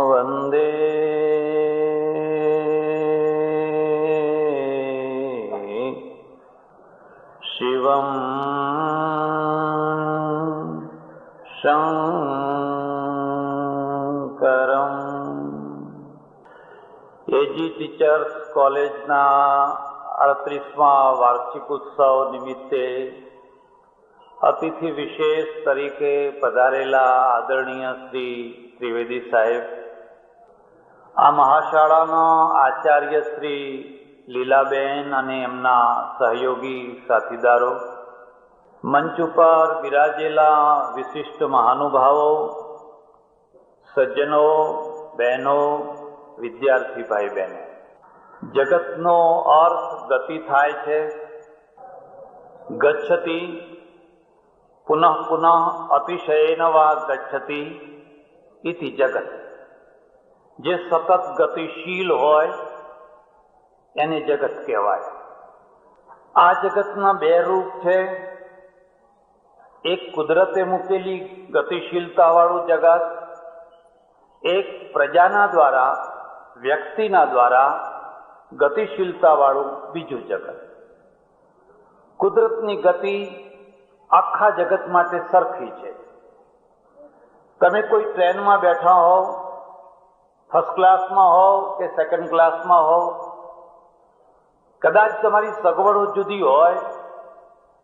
વંદે શિવમ શંકરમ. એજી teachers કોલેજના 38મા વાર્ષિક ઉત્સવ નિમિત્તે અતિથિ વિશેષ તરીકે પધારેલા આદરણીય શ્રી ત્રિવેદી સાહેબ, આ મહાશાળાના આચાર્ય શ્રી લીલાબેન અને એમના સહયોગી સાથીદારો, મંચ ઉપર બિરાજેલા વિશિષ્ટ મહાનુભાવો, સજ્જનો, બહેનો, વિદ્યાર્થી ભાઈ બહેનો, જગતનો અર્થ ગતિ થાય છે. ગચ્છતિ પુનઃ પુનઃ અતિશયેન વા ગચ્છતિ ઇતિ જગત. જે સતત ગતિશીલ હોય એને જગત કહેવાય. આ જગતના બે રૂપ છે. એક કુદરતે મૂકેલી ગતિશીલતા વાળું જગત, એક પ્રજાના દ્વારા, વ્યક્તિના દ્વારા ગતિશીલતા વાળું બીજું જગત. કુદરતની ગતિ આખા જગત માટે સરખી છે. તમે કોઈ ટ્રેનમાં બેઠા હોવ, ફર્સ્ટ ક્લાસમાં હોવ કે સેકન્ડ ક્લાસમાં હોવ, કદાચ તમારી સગવડો જુદી હોય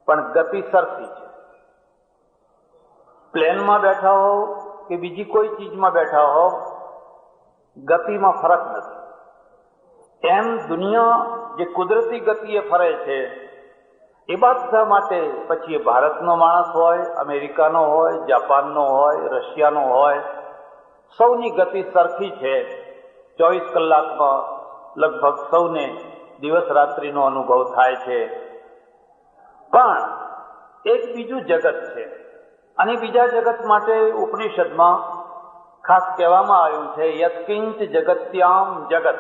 પણ ગતિ સરખી છે. પ્લેનમાં બેઠા હોવ કે બીજી કોઈ ચીજમાં બેઠા હોવ, ગતિમાં ફરક નથી. એમ દુનિયા જે કુદરતી ગતિએ ફરે છે એ બધા માટે, પછી એ ભારતનો માણસ હોય, અમેરિકાનો હોય, જાપાનનો હોય, રશિયાનો હોય, સૌની ગતિ સરખી છે. 24 કલાકમાં લગભગ સૌને દિવસ રાત્રિનો અનુભવ થાય છે. પણ એક બીજું જગત છે, અને બીજા જગત માટે ઉપનિષદમાં ખાસ કહેવામાં આવ્યું છે, યત્કિંચ જગત્યામ જગત.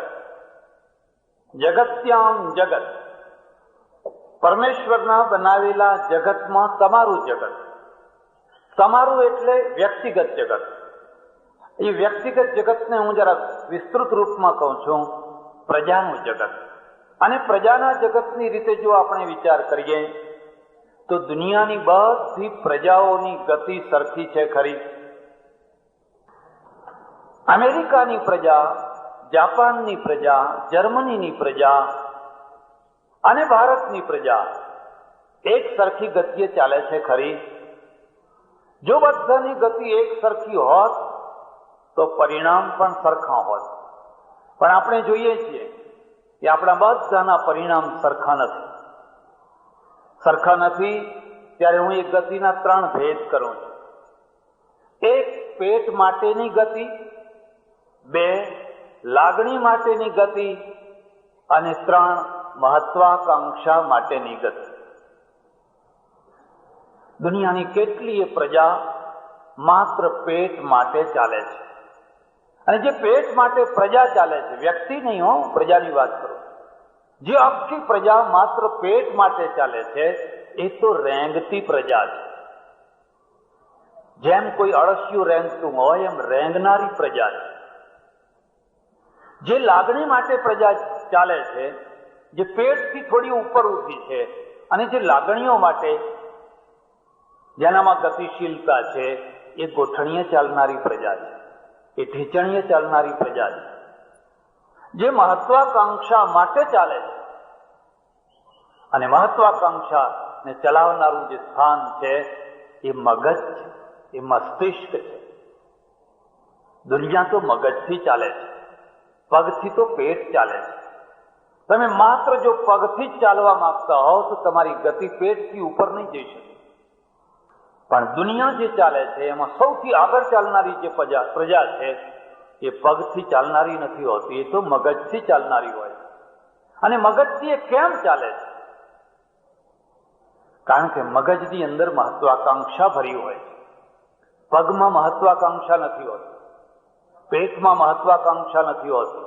જગત્યામ જગત, પરમેશ્વરના બનાવેલા જગતમાં તમારું જગત. તમારું એટલે વ્યક્તિગત જગત. એ વ્યક્તિગત જગતને હું જરા વિસ્તૃત રૂપમાં કહું છું, પ્રજાનું જગત. અને પ્રજાના જગતની રીતે જો આપણે વિચાર કરીએ તો દુનિયાની બધી પ્રજાઓની ગતિ સરખી છે ખરી. અમેરિકાની પ્રજા, જાપાનની પ્રજા, જર્મનીની પ્રજા અને ભારતની પ્રજા એક સરખી ગતિએ ચાલે છે ખરી. જો બધાની ગતિ એક સરખી હોત તો પરિણામ પણ સરખા હોત. પણ આપણે જોઈએ છીએ કે આપણા બધાના પરિણામ સરખા નથી. સરખા નથી ત્યારે હું એ ગતિના 3 ભેદ કરું છું. એક પેટ માટેની ગતિ, 2 લાગણી માટેની ગતિ, અને 3 મહત્વાકાંક્ષા માટેની ગતિ. દુનિયાની કેટલીય પ્રજા માત્ર પેટ માટે ચાલે છે. અને જે પેટ માટે પ્રજા ચાલે છે, વ્યક્તિ નહીં હો, પ્રજાની વાત કરું, જે આખી પ્રજા માત્ર પેટ માટે ચાલે છે એ તો રેંગતી પ્રજા છે. જેમ કોઈ અળસિયું રેંગતું હોય એમ રેંગનારી પ્રજા છે. જે લાગણી માટે પ્રજા ચાલે છે, જે પેટથી થોડી ઉપર ઉઠી છે, અને જે લાગણીઓ માટે જેનામાં ગતિશીલતા છે, એ ગોઠણીએ ચાલનારી પ્રજા છે, એ ઢીચણીએ ચાલનારી પ્રજા છે. જે મહત્વાકાંક્ષા માટે ચાલે છે, અને મહત્વાકાંક્ષાને ચલાવનારું જે સ્થાન છે એ મગજ છે, એ મસ્તિષ્ક છે. દુનિયા તો મગજથી ચાલે છે, પગથી તો પેટ ચાલે છે. તમે માત્ર જો પગથી જ ચાલવા માંગતા હોવ તો તમારી ગતિ પેટથી ઉપર નહીં જઈ શકે. પણ દુનિયા જે ચાલે છે એમાં સૌથી આગળ ચાલનારી જે પ્રજા છે એ પગથી ચાલનારી નથી હોતી, એ તો મગજથી ચાલનારી હોય. અને મગજથી એ કેમ ચાલે છે? કારણ કે મગજની અંદર મહત્વાકાંક્ષા ભરી હોય છે. પગમાં મહત્વાકાંક્ષા નથી હોતી, પેટમાં મહત્વાકાંક્ષા નથી હોતી,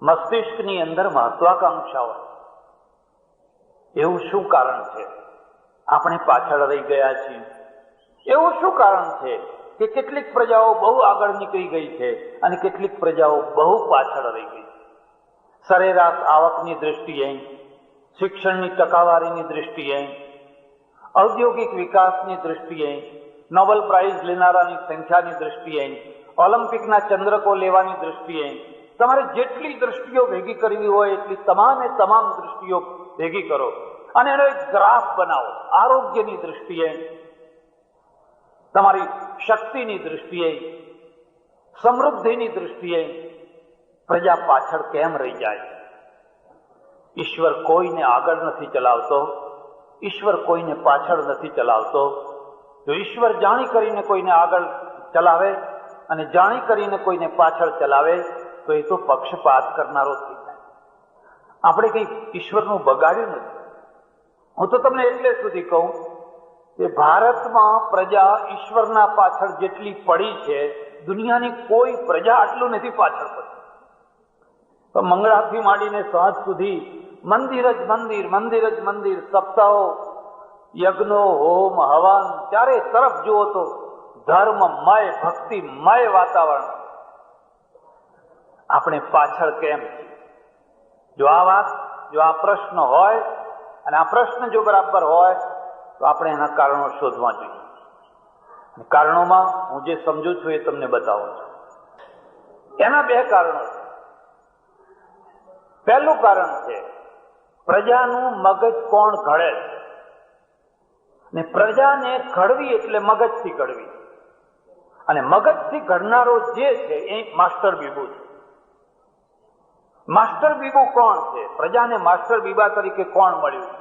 મસ્તિષ્કની અંદર મહત્વાકાંક્ષા હોય. એવું શું કારણ છે આપણે પાછળ રહી ગયા છીએ? એવું શું કારણ છે કે કેટલીક પ્રજાઓ બહુ આગળ નીકળી ગઈ છે અને કેટલીક પ્રજાઓ બહુ પાછળ રહી ગઈ છે. સરેરાશ આવકની દૃષ્ટિએ, શિક્ષણની ટકાવારીની દૃષ્ટિએ, ઔદ્યોગિક વિકાસની દૃષ્ટિએ, નોબેલ પ્રાઇઝ લેનારાની સંખ્યાની દૃષ્ટિએ, ઓલિમ્પિકના ચંદ્રકો લેવાની દૃષ્ટિએ, તમારે જેટલી દૃષ્ટિઓ ભેગી કરવી હોય એટલી તમામે તમામ દૃષ્ટિઓ ભેગી કરો અને એનો એક ગ્રાફ બનાવો. આરોગ્યની દૃષ્ટિએ, તમારી શક્તિની દૃષ્ટિએ, સમૃદ્ધિની દૃષ્ટિએ પ્રજા પાછળ કેમ રહી જાય? ઈશ્વર કોઈને આગળ નથી ચલાવતો, ઈશ્વર કોઈને પાછળ નથી ચલાવતો. જો ઈશ્વર જાણી કરીને કોઈને આગળ ચલાવે અને જાણી કરીને કોઈને પાછળ ચલાવે તો એ તો પક્ષપાત કરનારો થઈ જાય. આપણે કંઈ ઈશ્વરનું બગાડ્યું નથી. હું તો તમને એટલે સુધી કહું કે ભારતમાં પ્રજા ઈશ્વરના પાછળ જેટલી પડી છે, દુનિયાની કોઈ પ્રજા આટલું નથી પાછળ પડી. તો મંગળાથી માંડીને સાંજ સુધી મંદિર જ મંદિર, મંદિર જ મંદિર, સપ્તાહો, યજ્ઞો, હોમ, હવન, ચારે તરફ જુઓ તો ધર્મમય, ભક્તિમય વાતાવરણ. આપણે પાછળ કેમ છીએ? જો આ વાત, જો આ પ્રશ્ન હોય અને આ પ્રશ્ન જો બરાબર હોય તો આપણે એના કારણો શોધવા જોઈએ. કારણોમાં હું જે સમજુ છું એ તમને બતાવું છું. એના બે કારણો છે. પહેલું કારણ છે પ્રજાનું મગજ કોણ ઘડે છે. ને પ્રજાને ઘડવી એટલે મગજથી ઘડવી, અને મગજથી ઘડનારો જે છે એ માસ્ટર બીબુ છે. માસ્ટર બીબુ કોણ છે? પ્રજાને માસ્ટર બીબા તરીકે કોણ મળ્યું?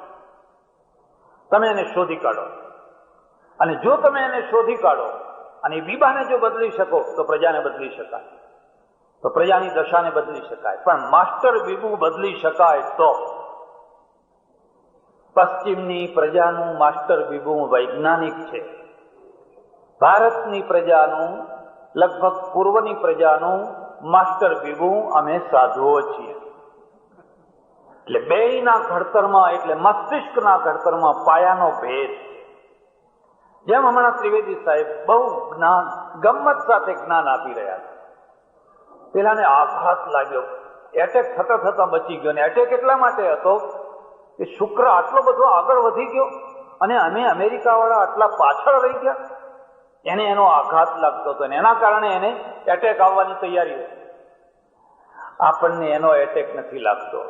તમે એને શોધી કાઢો, અને જો તમે એને શોધી કાઢો અને બીબાને જો બદલી શકો તો પ્રજાને બદલી શકાય, તો પ્રજાની દશાને બદલી શકાય. પણ માસ્ટર બીબુ બદલી શકાય તો પશ્ચિમની પ્રજાનું માસ્ટર બીબુ વૈજ્ઞાનિક છે. ભારતની પ્રજાનું, લગભગ પૂર્વની પ્રજાનું માસ્ટર બીબુ અમે સાધુઓ છીએ. એટલે બેયના ઘડતરમાં, એટલે મસ્તિષ્કના ઘડતરમાં પાયાનો ભેદ છે. જેમ હમણાં ત્રિવેદી સાહેબ બહુ જ્ઞાન, ગમ્મત સાથે જ્ઞાન આપી રહ્યા છે. પેલાને આઘાત લાગ્યો, એટેક થતા થતા બચી ગયો. ને એટેક એટલા માટે હતો કે શુક્ર આટલો બધો આગળ વધી ગયો અને અમે અમેરિકા વાળા આટલા પાછળ રહી ગયા. એને એનો આઘાત લાગતો હતો અને એના કારણે એને એટેક આવવાની તૈયારી હતી. આપણને એનો એટેક નથી લાગતો.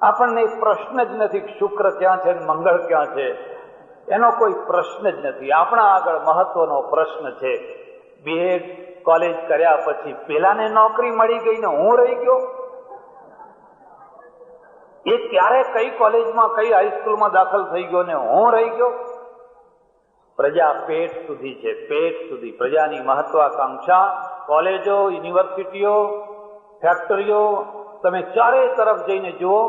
આપણને પ્રશ્ન જ નથી શુક્ર ક્યાં છે, મંગળ ક્યાં છે, એનો કોઈ પ્રશ્ન જ નથી. આપણા આગળ મહત્વનો પ્રશ્ન છે બીએડ કોલેજ કર્યા પછી પેલાને નોકરી મળી ગઈ ને હું રહી ગયો. એ ત્યારે કઈ કોલેજમાં, કઈ હાઈસ્કૂલમાં દાખલ થઈ ગયો ને હું રહી ગયો. પ્રજા પેટ સુધી છે, પેટ સુધી. પ્રજાની મહત્વાકાંક્ષા, કોલેજો, યુનિવર્સિટીઓ, ફેક્ટરીઓ, તમે ચારે તરફ જઈને જુઓ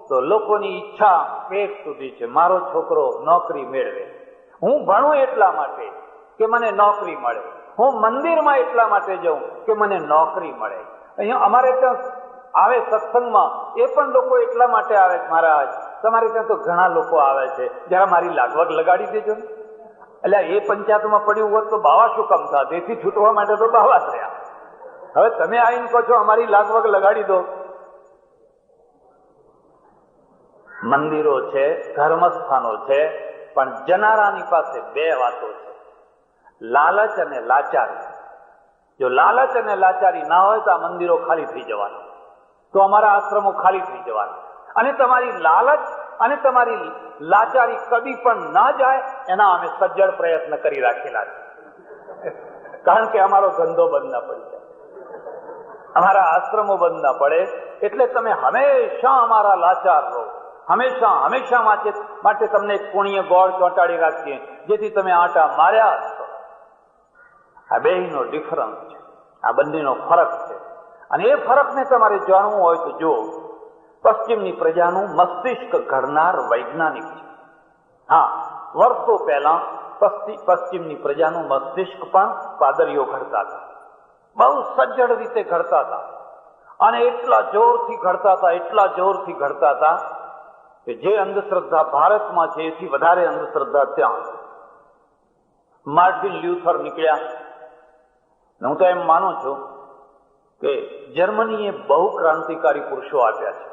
તો લોકોની ઈચ્છા પેટ સુધી છે. મારો છોકરો નોકરી મેળવે, હું ભણું એટલા માટે કે મને નોકરી મળે, હું મંદિરમાં એટલા માટે જાઉં કે મને નોકરી મળે. અહીંયા અમારે ત્યાં આવે સત્સંગમાં એ પણ લોકો એટલા માટે આવે, મહારાજ તમારે ત્યાં તો ઘણા લોકો આવે છે, જરા મારી લાગવગ લગાડી દેજો ને. એટલે એ પંચાયતમાં પડ્યું હોત તો બાવા શું કામ થાય? તેથી છૂટવા માટે તો બાવા જ રહ્યા. હવે તમે આવીને કહો છો અમારી લાગવગ લગાડી દો. મંદિરો છે, ધર્મસ્થાનો છે, પણ જનારાની પાસે બે વાતો છે, લાલચ અને લાચારી. જો લાલચ અને લાચારી ના હોય તો આ મંદિરો ખાલી થઈ જવાના, તો અમારા આશ્રમો ખાલી થઈ જવાના. અને તમારી લાલચ અને તમારી લાચારી કદી પણ ના જાય એના અમે સજ્જડ પ્રયત્ન કરી રાખેલા છે. કારણ કે અમારો ધંધો બંધ ના પડી જાય, અમારા આશ્રમો બંધ ના પડે. એટલે તમે હંમેશા અમારા લાચાર રહો, હંમેશા હંમેશા માટે તમને એક પુણ્ય ગોળ ચોંટાડી રાખીએ, જેથી તમે આટા માર્યા છો. આ બેયનો ડિફરન્સ છે, આ બંનેનો ફરક છે. અને એ ફરકને તમારે જાણવું હોય તો જુઓ, પશ્ચિમની પ્રજાનું મસ્તિષ્ક ઘડનાર વૈજ્ઞાનિક છે. હા, વર્ષો પહેલા પશ્ચિમની પ્રજાનું મસ્તિષ્ક પણ પાદરીઓ ઘડતા હતા, બહુ સજ્જડ રીતે ઘડતા હતા, અને એટલા જોરથી ઘડતા હતા, એટલા જોરથી ઘડતા હતા કે જે અંધશ્રદ્ધા ભારતમાં છે એથી વધારે અંધશ્રદ્ધા ત્યાં. માર્ટિન લ્યુથર નીકળ્યા, હું તો એમ માનું છું કે જર્મનીએ બહુ ક્રાંતિકારી પુરુષો આપ્યા છે.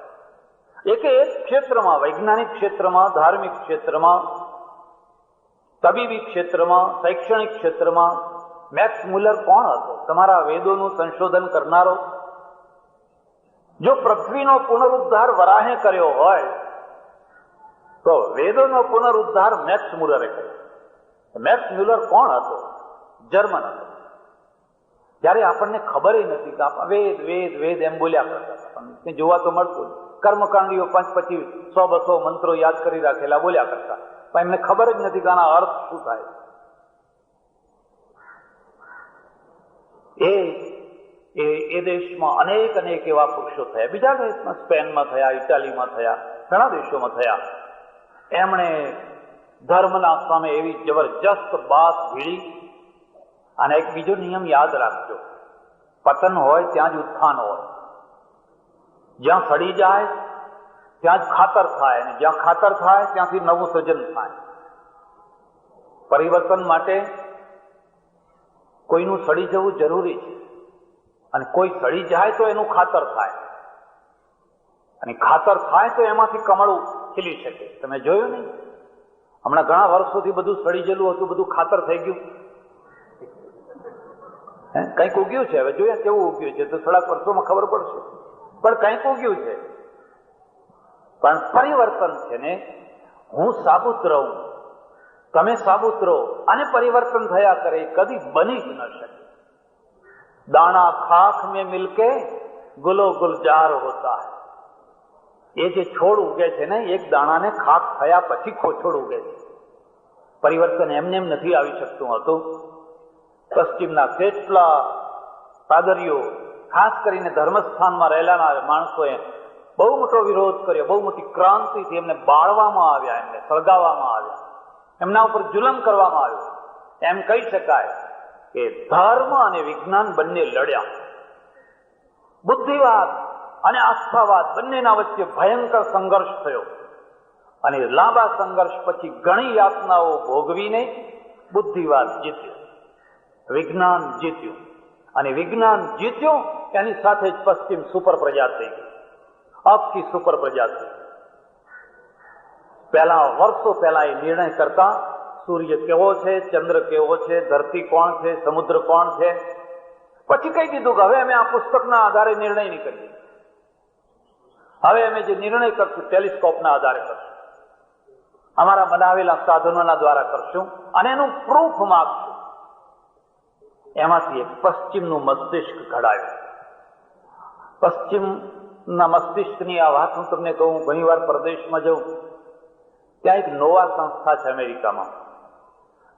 એક ક્ષેત્રમાં, વૈજ્ઞાનિક ક્ષેત્રમાં, ધાર્મિક ક્ષેત્રમાં, તબીબી ક્ષેત્રમાં, શૈક્ષણિક ક્ષેત્રમાં. મેક્સ મુલર કોણ હતો? તમારા વેદોનું સંશોધન કરનારો. જો પૃથ્વીનો પુનરુદ્ધાર વરાહે કર્યો હોય તો વેદોનો પુનરુદ્ધાર મેક્સ મુલરે કર્યો. મેક્સ મુલર કોણ હતો? જર્મન હતો. જ્યારે આપણને ખબર નથી કે વેદ વેદ વેદ એમ બોલ્યા કરતા હતા, જોવા તો મળતું કર્મકાંડીઓ 5-25, 100-200 મંત્રો યાદ કરી રાખેલા બોલ્યા કરતા, પણ એમને ખબર જ નથી કે આના અર્થ શું થાય. એ દેશમાં અનેક એવા પુરુષો થયા. બીજા દેશમાં, સ્પેનમાં થયા, ઇટાલીમાં થયા, ઘણા દેશોમાં થયા. એમણે ધર્મના સામે એવી જબરજસ્ત બાત ભીડી. અને એક બીજો નિયમ યાદ રાખજો, પતન હોય ત્યાં જ ઉત્થાન હોય. જ્યાં સડી જાય ત્યાં જ ખાતર થાય, અને જ્યાં ખાતર થાય ત્યાંથી નવું સર્જન થાય. પરિવર્તન માટે કોઈનું સડી જવું જરૂરી છે, અને કોઈ સડી જાય તો એનું ખાતર થાય, અને ખાતર થાય તો એમાંથી કમળું ખીલી શકે. તમે જોયું નહીં, હમણાં ઘણા વર્ષોથી બધું સડી ગયેલું હતું, બધું ખાતર થઈ ગયું. કંઈક ઉગ્યું છે. હવે જોયા કેવું ઉગ્યું છે તો થોડાક વર્ષોમાં ખબર પડશે, પણ કંઈક ઉગ્યું છે. પણ પરિવર્તન છે ને, હું સાબુત રહું, તમે સાબુત રહો, અને પરિવર્તન થયા કરે, કદી બની જ ન શકે. દાણા ખાખ મેં મિલકે ગુલો ગુલજાર હોતા હૈ. એ જે છોડ ઉગે છે ને, એક દાણાને ખાખ થયા પછી છોડ ઉગે છે. પરિવર્તન એમને એમ નથી આવી શકતું હતું. પશ્ચિમના કેટલા પાદરીઓ, ખાસ કરીને ધર્મસ્થાનમાં રહેલા માણસોએ બહુ મોટો વિરોધ કર્યો, બહુ મોટી ક્રાંતિથી એમને બાળવામાં આવ્યા, એમને સળગાવવામાં આવ્યા, એમના ઉપર જુલમ કરવામાં આવ્યું. એમ કહી શકાય કે ધર્મ અને વિજ્ઞાન બંને લડ્યા. બુદ્ધિવાદ અને આસ્થાવાદ બંનેના વચ્ચે ભયંકર સંઘર્ષ થયો, અને લાંબા સંઘર્ષ પછી ઘણી યાતનાઓ ભોગવીને બુદ્ધિવાદ જીત્યો, વિજ્ઞાન જીત્યું. અને વિજ્ઞાન જીત્યું એની સાથે જ પશ્ચિમ સુપર પ્રજા થઈ ગઈ, આખી સુપર પ્રજા થઈ. પહેલા વર્ષો પહેલા એ નિર્ણય કરતા સૂર્ય કેવો છે, ચંદ્ર કેવો છે, ધરતી કોણ છે, સમુદ્ર કોણ છે. પછી કહી દીધું કે હવે અમે આ પુસ્તકના આધારે નિર્ણય નહીં કરીએ, હવે અમે જે નિર્ણય કરશું ટેલિસ્કોપના આધારે કરશું, અમારા બનાવેલા સાધનોના દ્વારા કરશું, અને એનું પ્રૂફ માગશું. એમાંથી એક પશ્ચિમનું મસ્તિષ્ક ઘડાયું. પશ્ચિમના મસ્તિષ્કની આ વાત હું તમને કહું, ઘણી વાર પ્રદેશમાં જઉં, ત્યાં એક નોવા સંસ્થા છે અમેરિકામાં,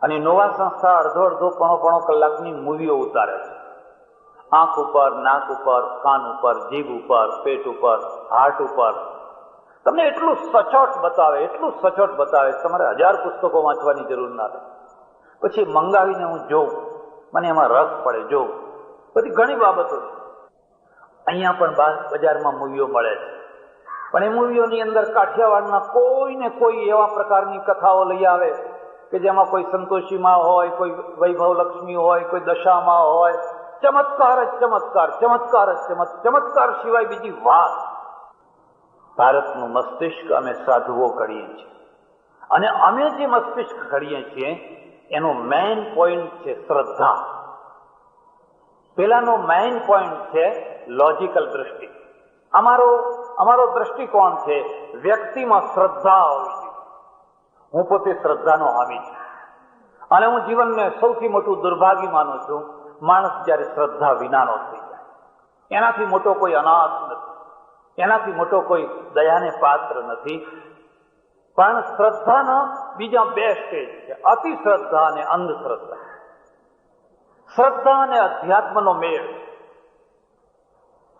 અને નોવા સંસ્થા અડધો પોણો કલાકની મૂવીઓ ઉતારે છે. આંખ ઉપર, નાક ઉપર, કાન ઉપર, જીભ ઉપર, પેટ ઉપર, હાર્ટ ઉપર. તમને એટલું સચોટ બતાવે, તમારે 1000 પુસ્તકો વાંચવાની જરૂર ના રહે. પછી મંગાવીને હું જોઉં, મને એમાં રસ પડે, જોઉં. બધી ઘણી બાબતો અહીંયા પણ બજારમાં મૂવીઓ મળે છે, પણ એ મૂવીઓની અંદર કાઠિયાવાડના કોઈને કોઈ એવા પ્રકારની કથાઓ લઈ આવે કે જેમાં કોઈ સંતોષીમાં હોય, કોઈ વૈભવ લક્ષ્મી હોય, કોઈ દશામાં હોય. ચમત્કાર જ ચમત્કાર, ચમત્કાર જ ચમત્કાર સિવાય બીજી વાત. ભારતનું મસ્તિષ્ક અમે સાધુઓ ઘડીએ છીએ, અને અમે જે મસ્તિષ્ક ઘડીએ છીએ એનો મેઇન પોઈન્ટ છે શ્રદ્ધા. પેલાનો મેઇન પોઈન્ટ છે લોજિકલ દ્રષ્ટિ. અમારો દ્રષ્ટિકોણ છે વ્યક્તિમાં શ્રદ્ધા હોવી જોઈએ. હું પોતે શ્રદ્ધાનો હામી છું, અને હું જીવનને સૌથી મોટું દુર્ભાગ્ય માનું છું માણસ જ્યારે શ્રદ્ધા વિનાનો થઈ જાય. એનાથી મોટો કોઈ અનાથ નથી, એનાથી મોટો કોઈ દયાને પાત્ર નથી. પણ શ્રદ્ધાના બીજા 2 સ્ટેજ છે, અતિ શ્રદ્ધા અને અંધશ્રદ્ધા. શ્રદ્ધા અને અધ્યાત્મનો મેળ.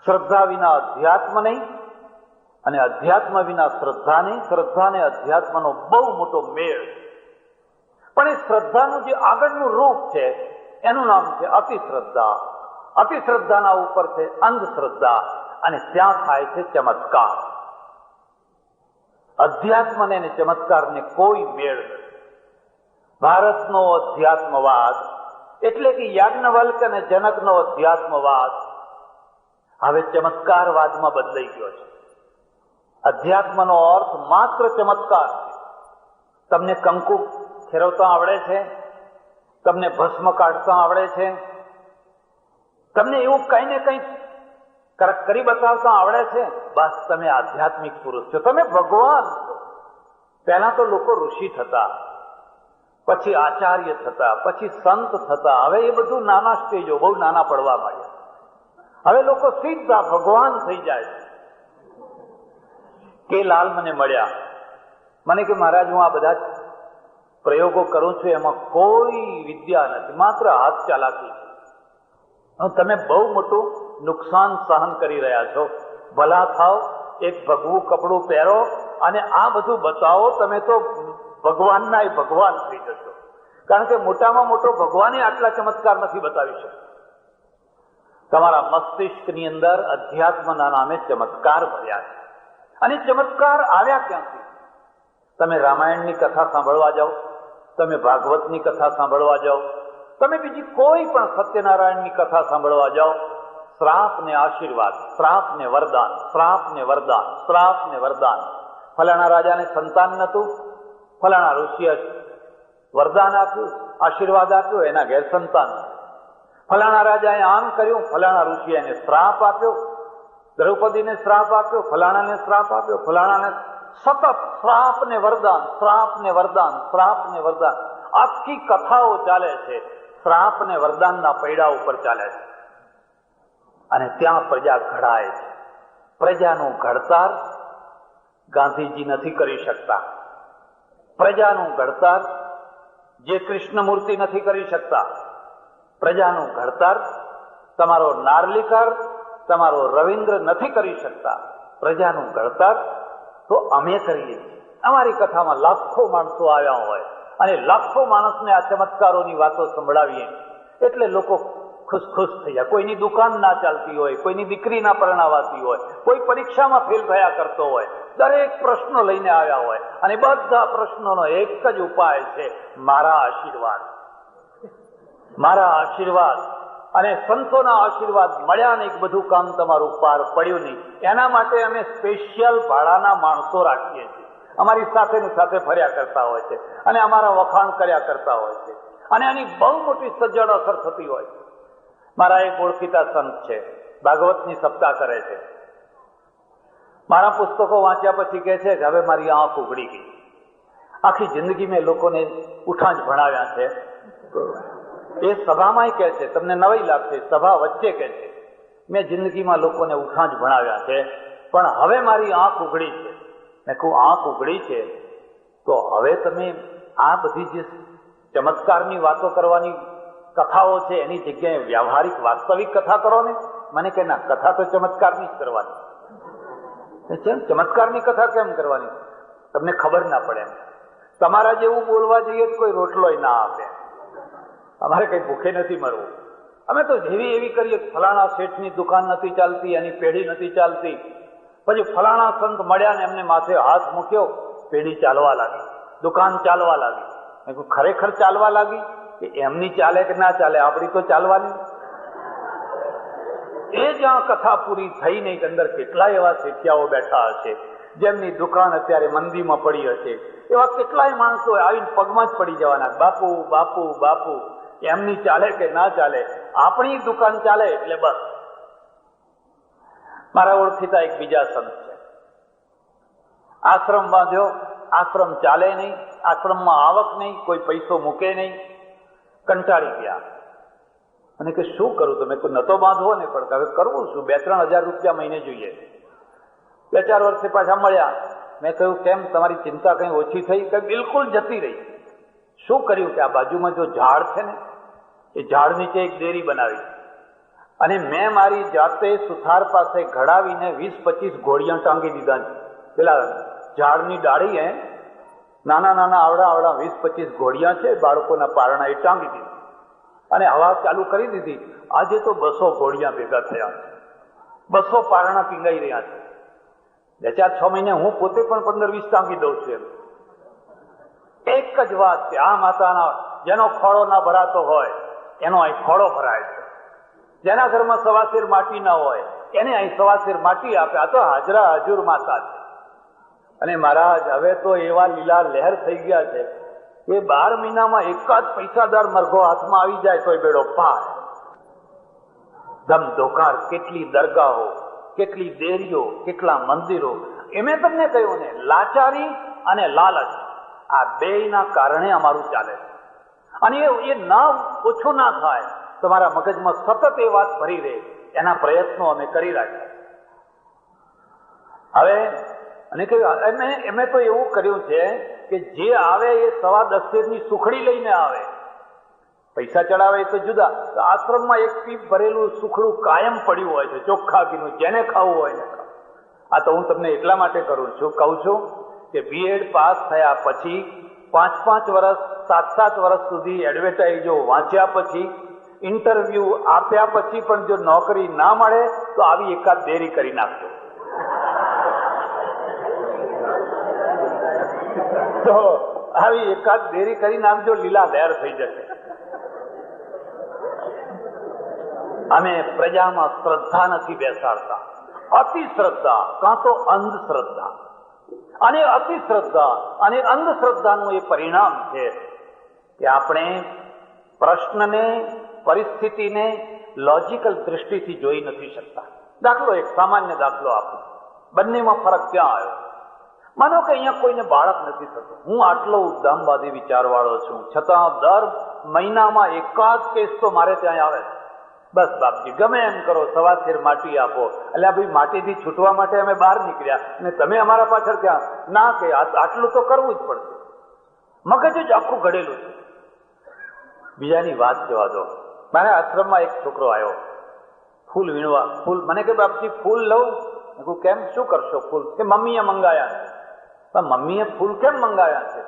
શ્રદ્ધા વિના અધ્યાત્મ નહીં, અને અધ્યાત્મ વિના શ્રદ્ધા નહીં. શ્રદ્ધા અને અધ્યાત્મનો બહુ મોટો મેળ. પણ એ શ્રદ્ધાનું જે આગળનું રૂપ છે એનું નામ છે અતિશ્રદ્ધા. અતિશ્રદ્ધાના ઉપર છે અંધશ્રદ્ધા, અને ત્યાં થાય છે ચમત્કાર. અધ્યાત્મને અને ચમત્કારને કોઈ મેળ નથી. ભારતનો અધ્યાત્મવાદ એટલે કે યાજ્ઞવલ્ક અને જનકનો અધ્યાત્મવાદ હવે ચમત્કારવાદમાં બદલાઈ ગયો છે. અધ્યાત્મનો અર્થ માત્ર ચમત્કાર છે. તમને કંકુ ફેરવતા આવડે છે, તમને ભસ્મ કાઢતા આવડે છે, તમને એવું કઈ ને કઈ કરી બતાવતા આવડે છે, બસ તમે આધ્યાત્મિક પુરુષ છો, તમે ભગવાન છો. પહેલા તો લોકો ઋષિ થતા, પછી આચાર્ય થતા, પછી સંત થતા. હવે એ બધું નાના સ્ટેજો, બહુ નાના પડવા માંડ્યા. હવે લોકો સીધા ભગવાન થઈ જાય છે. કે લાલ મને મળ્યા, મને કે મહારાજ હું આ બધા પ્રયોગો કરું છું, એમાં કોઈ વિદ્યા નથી, માત્ર હાથ ચાલાકી છે. તમે બહુ મોટું નુકસાન સહન કરી રહ્યા છો. ભલા થાવ, એક ભગવું કપડું પહેરો અને આ બધું બતાવો, તમે તો ભગવાનના એ ભગવાન થઈ જશો. કારણ કે મોટામાં મોટો ભગવાને આટલા ચમત્કાર નથી બતાવી શકતો. તમારા મસ્તિષ્કની અંદર અધ્યાત્મના નામે ચમત્કાર ભર્યા છે. અને ચમત્કાર આવ્યા ક્યાંથી? તમે રામાયણની કથા સાંભળવા જાઓ, તમે ભાગવતની કથા સાંભળવા જાઓ, તમે બીજી કોઈ પણ સત્યનારાયણની કથા સાંભળવા જાઓ, શ્રાપ ને આશીર્વાદ, શ્રાપ ને વરદાન, શ્રાપ ને વરદાન, શ્રાપ ને વરદાન. ફલાણા રાજાને સંતાન નહોતું, ફલાણા ઋષિએ વરદાન આપ્યું, આશીર્વાદ આપ્યો, એના ઘેર સંતાન. ફલાણા રાજાએ આમ કર્યું, ફલાણા ઋષિએ એને શ્રાપ આપ્યો, દ્રૌપદીને શ્રાપ આપ્યો, ફલાણાને શ્રાપ આપ્યો, ફલાણાને. સતત શ્રાપ ને વરદાન, શ્રાપ ને વરદાન, શ્રાપ ને વરદાન. આખી કથાઓ ચાલે છે શ્રાપ ને વરદાનના પૈડા ઉપર ચાલે છે. અને ત્યાં પ્રજા ઘડાય છે. પ્રજાનું ઘડતર ગાંધીજી નથી કરી શકતા. પ્રજાનું ઘડતર જે કૃષ્ણમૂર્તિ નથી કરી શકતા. પ્રજાનું ઘડતર તમારો નાર્લિકર, તમારો રવિન્દ્ર નથી કરી શકતા. પ્રજાનું ઘડતર તો અમે કરીએ છીએ. અમારી કથામાં લાખો માણસો આવ્યા હોય અને લાખો માણસને આ ચમત્કારોની વાતો સંભળાવીએ એટલે લોકો ખુશ થઈ જાય. કોઈની દુકાન ના ચાલતી હોય, કોઈની દીકરી ના પરણાવાતી હોય, કોઈ પરીક્ષામાં ફેલ થયા કરતો હોય, દરેક પ્રશ્નો લઈને આવ્યા હોય અને બધા પ્રશ્નોનો એક જ ઉપાય છે, મારા આશીર્વાદ, મારા આશીર્વાદ. અને સંતોના આશીર્વાદ મળ્યા ને એક બધું કામ તમારું પાર પડ્યું નહીં. એના માટે અમે સ્પેશિયલ ભાડાના માણસો રાખીએ છીએ. અમારી સાથે ફર્યા કરતા હોય છે અને અમારા વખાણ કર્યા કરતા હોય છે અને આની બહુ મોટી સજ્જડ અસર થતી હોય છે. મારા એક ઓળખીતા સંત છે, ભાગવતની સપ્તાહ કરે છે. મારા પુસ્તકો વાંચ્યા પછી કહે છે કે હવે મારી આંખ ઉઘડી ગઈ. આખી જિંદગી મેં લોકોને ઉઠાં જ ભણાવ્યા છે. એ સભામાં કહે છે, તમને નવાઈ લાગશે, સભા વચ્ચે કહે છે, મેં જિંદગીમાં લોકોને ઉઠાં જ ભણાવ્યા છે, પણ હવે મારી આંખ ઉઘડી છે. મેં કહું આંખ ઉઘડી છે તો હવે તમે આ બધી જે ચમત્કારની વાતો કરવાની કથાઓ છે એની જગ્યાએ વ્યવહારિક વાસ્તવિક કથા કરો ને. મને કે ના, કથા તો ચમત્કારની જ કરવાની. ચમત્કારની કથા કેમ કરવાની? તમને ખબર ના પડે. તમારા જેવું બોલવા જઈએ તો કોઈ રોટલોય ના આપે. અમારે કઈ ભૂખે નથી મરવું. અમે તો જેવી એવી કરીએ, ફલાણા શેઠની દુકાન નથી ચાલતી, એની પેઢી નથી ચાલતી. પછી ફલાણા સંત મળ્યા ને એમને માથે હાથ મૂક્યો, પેઢી ચાલવા લાગી, દુકાન ચાલવા લાગી. મેં કહ્યું ખરેખર ચાલવા લાગી કે એમની ચાલે કે ના ચાલે, આપણી તો ચાલવાની. એ જ્યાં કથા પૂરી થઈ નહીં, અંદર કેટલાય એવા શેઠિયાઓ બેઠા હશે જેમની દુકાન અત્યારે મંદીમાં પડી હશે. એવા કેટલાય માણસો આવીને પગમાં જ પડી જવાના, બાપુ બાપુ બાપુ. એમની ચાલે કે ના ચાલે, આપણી દુકાન ચાલે એટલે બસ. મારા ઓળખીતા એક બીજા સંત છે, આશ્રમ બાંધ્યો, આશ્રમ ચાલે નહીં, આશ્રમમાં આવક નહીં, કોઈ પૈસો મૂકે નહીં, કંટાળી ગયા. અને કે શું કરું? તમે નતો બાંધવો ને, પણ હવે કરવું શું? 2-3 હજાર રૂપિયા મહિને જોઈએ. 2-4 વર્ષે પાછા મળ્યા. મેં કહ્યું કેમ, તમારી ચિંતા કઈ ઓછી થઈ? કે બિલકુલ જતી રહી. શું કર્યું કે આ બાજુમાં જો ઝાડ છે ને, એ ઝાડ નીચે એક ડેરી બનાવી અને મેં મારી જાતે સુથાર પાસે ઘડાવીને 20-25 ઘોડિયા ટાંગી દીધા. પેલા ઝાડની ડાળી નાના નાના આવડા 20-25 ઘોડિયા છે, બાળકોના પારણા, એ ટાંગી દીધી અને હવા ચાલુ કરી દીધી. આજે તો 200 ઘોડિયા ભેગા થયા છે, 200 પારણા પીંગાઈ રહ્યા છે. 2-4-6 મહિને હું પોતે પણ 15-20 ટાંગી દઉં છું. એક જ વાત છે, આ માતાના જેનો ખોળો ના ભરાતો હોય એનો અહીં ખોળો ભરાય છે. જેના ઘરમાં સવાશેર માટી ના હોય એને અહીં સવાશેર માટી આપે. આ તો હાજરા હજુર માતા છે. અને મહારાજ હવે તો એવા લીલા લહેર થઈ ગયા છે કે 12 મહિનામાં એકાદ પૈસાદાર મરઘો હાથમાં આવી જાય તો એ બેડો પાર. ધમધોકાર કેટલી દરગાહો, કેટલી દેરીઓ, કેટલા મંદિરો. એમે તમને કહ્યું ને, લાચારી અને લાલચ આ બેયના કારણે અમારું ચાલે છે. અને એ ના ઓછું ના થાય, તમારા મગજમાં સતત એ વાત ભરી રહે, એના પ્રયત્નો અમે કરી રાખ્યા. હવે અને એમે તો એવું કર્યું છે કે જે આવે એ 10.25 ની સુખડી લઈને આવે. પૈસા ચડાવે એ તો જુદા, આશ્રમમાં એક પીપ ભરેલું સુખડું કાયમ પડ્યું હોય છે, ચોખ્ખા ઘીનું, જેને ખાવું હોય ને ખાવ. આ તો હું તમને એટલા માટે કહું છું કે BEd પાસ થયા પછી 5-5 વર્ષ 7-7 વર્ષ સુધી એડવર્ટાઇઝો વાંચ્યા પછી, ઇન્ટરવ્યુ આપ્યા પછી પણ જો નોકરી ના મળે તો આવી એકાદ દેરી કરી નાખજો. તો આવી એકાદ દેરી કરી નાખજો, લીલા લહેર થઈ જશે. અમે પ્રજામાં શ્રદ્ધા નથી બેસાડતા. અતિ શ્રદ્ધા કાં તો અંધશ્રદ્ધા, અને અતિ શ્રદ્ધા અને અંધશ્રદ્ધાનું એ પરિણામ છે કે આપણે પ્રશ્નને, પરિસ્થિતિને લોજિકલ દૃષ્ટિથી જોઈ નથી શકતા. દાખલો, એક સામાન્ય દાખલો આપો, બંનેમાં ફરક ક્યાં આવ્યો? માનો કે અહીંયા કોઈને બાળક નથી થતું. હું આટલો ઉદ્દામવાદી વિચારવાળો છું, છતાં દર મહિનામાં એકાદ કેસ તો મારે ત્યાં આવે છે. બસ બાપજી, ગમે એમ કરો, સવાશેર માટી આપો. એટલે ભાઈ, માટીથી છૂટવા માટે અમે બહાર નીકળ્યા અને તમે અમારા પાછળ ક્યાં? ના, કે આટલું તો કરવું જ પડશે. મગજ જ આખું ઘડેલું છે. બીજાની વાત જવા દો. મારા આશ્રમમાં એક છોકરો આવ્યો ફૂલ વીણવા. ફૂલ મને કે બાપજી ફૂલ લઉં? મેં કહું કેમ, શું કરશો ફૂલ? કે મમ્મીએ મંગાયા છે. પણ મમ્મીએ ફૂલ કેમ મંગાયા છે?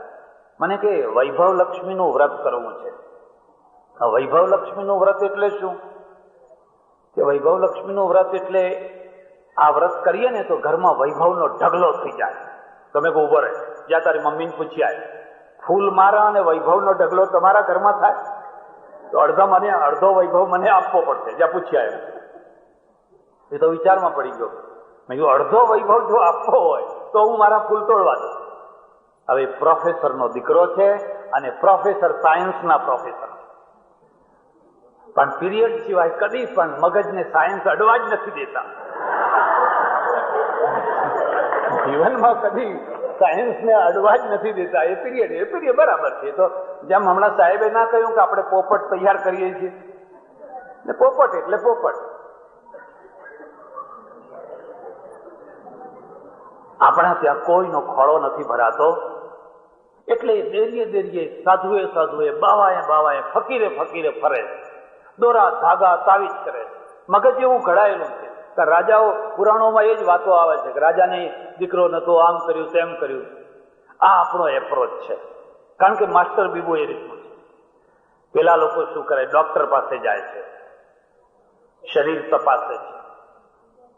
મને કે વૈભવ લક્ષ્મીનું વ્રત કરવું છે. વૈભવ લક્ષ્મીનું વ્રત એટલે શું? કે વૈભવ લક્ષ્મીનું વ્રત એટલે આ વ્રત કરીએ ને તો ઘરમાં વૈભવનો ઢગલો થઈ જાય. તમે કહો ઉભો રહે, જ્યાં તારી મમ્મીને પૂછી આવે, ફૂલ મારા અને વૈભવનો ઢગલો તમારા ઘરમાં થાય તો અડધો વૈભવ મને આપવો પડશે. જ્યાં પૂછી આવે એ તો વિચારમાં પડી ગયો. મેં કહ્યું અડધો વૈભવ જો આપવો હોય તો હું મારા ફૂલ તોડવા દઉં. હવે પ્રોફેસરનો દીકરો છે અને પ્રોફેસર, સાયન્સના પ્રોફેસર, પણ પીરિયડ સિવાય કદી પણ મગજને સાયન્સ અડવા જ નથી દેતા. જીવનમાં કદી સાયન્સને અડવા જ નથી દેતા. એ પીરિયડ બરાબર છે. તો જેમ હમણાં સાહેબે ના કહ્યું કે આપણે પોપટ તૈયાર કરીએ છીએ, ને પોપટ એટલે પોપટ. આપણા ત્યાં કોઈનો ખોળો નથી ભરાતો, એટલે દેરીએ સાધુએ બાવાએ ફકીરે ફરે, દોરા ધાગા તાવીજ કરે. મગજ એવું ઘડાયેલું છે. રાજાઓ, પુરાણોમાં એ જ વાતો આવે છે કે રાજાને દીકરો નતો, આમ કર્યું તેમ કર્યું. આ આપણો એપ્રોચ છે, કારણ કે માસ્ટર બીબો એ રીતનું છે. પેલા લોકો શું કરે, ડોક્ટર પાસે જાય છે, શરીર તપાસે છે,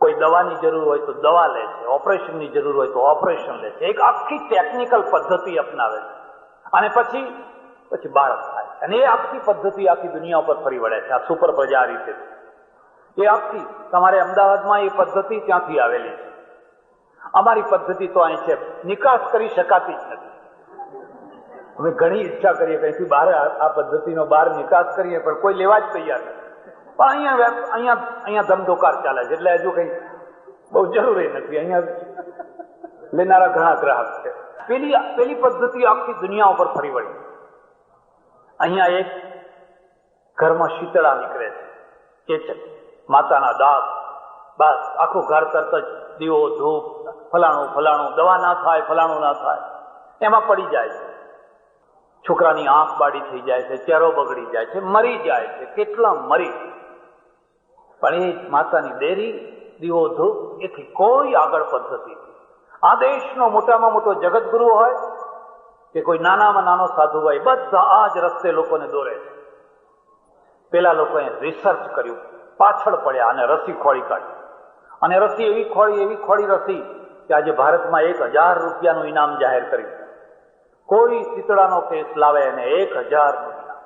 કોઈ દવાની જરૂર હોય તો દવા લે છે, ઓપરેશનની જરૂર હોય તો ઓપરેશન લે છે. એક આખી ટેકનિકલ પદ્ધતિ અપનાવે છે અને પછી બાળક થાય. અને એ આખી પદ્ધતિ આખી દુનિયા ઉપર ફરી વળે છે. આ સુપર પ્રજા રીતે એ આખી, તમારે અમદાવાદમાં એ પદ્ધતિ ત્યાંથી આવેલી છે. અમારી પદ્ધતિ તો અહીં છે, નિકાસ કરી શકાતી જ નથી. અમે ઘણી ઈચ્છા કરીએ કે અહીંથી બહાર આ પદ્ધતિનો બહાર નિકાસ કરીએ, પણ કોઈ લેવા જ તૈયાર નથી. પણ અહીંયા ધમધોકાર ચાલે છે, એટલે હજુ કઈ બહુ જરૂરી નથી. અહીંયા લેનારા ઘણા ગ્રાહક છે. પેલી પદ્ધતિ આખી દુનિયા ઉપર ફરી વળી. અહીંયા એક ઘરમાં શીતળા નીકળે છે, ચેચક, માતાના દાંત, બસ આખું ઘર તરત જ દીવો, ધૂપ, ફલાણું, દવા ના થાય, ફલાણું ના થાય, એમાં પડી જાય છે. છોકરાની આંખ બાડી થઈ જાય છે, ચહેરો બગડી જાય છે, મરી જાય છે. કેટલા મરી. પણ એ માતાની દેરી, દીવો, ધૂપ, એથી કોઈ આગળ પદ્ધતિ. આ દેશનો મોટામાં મોટો જગતગુરુ હોય કે કોઈ નાનામાં નાનો સાધુ હોય, બધા આ જ રસ્તે લોકોને દોરે છે. પેલા લોકોએ રિસર્ચ કર્યું, પાછળ પડ્યા અને રસી ખોળી કાઢી. અને રસી એવી ખોળી રસી કે આજે ભારતમાં 1000 રૂપિયાનું ઇનામ જાહેર કર્યું. કોઈ શીતળાનો કેસ લાવે અને 1000 નું ઇનામ.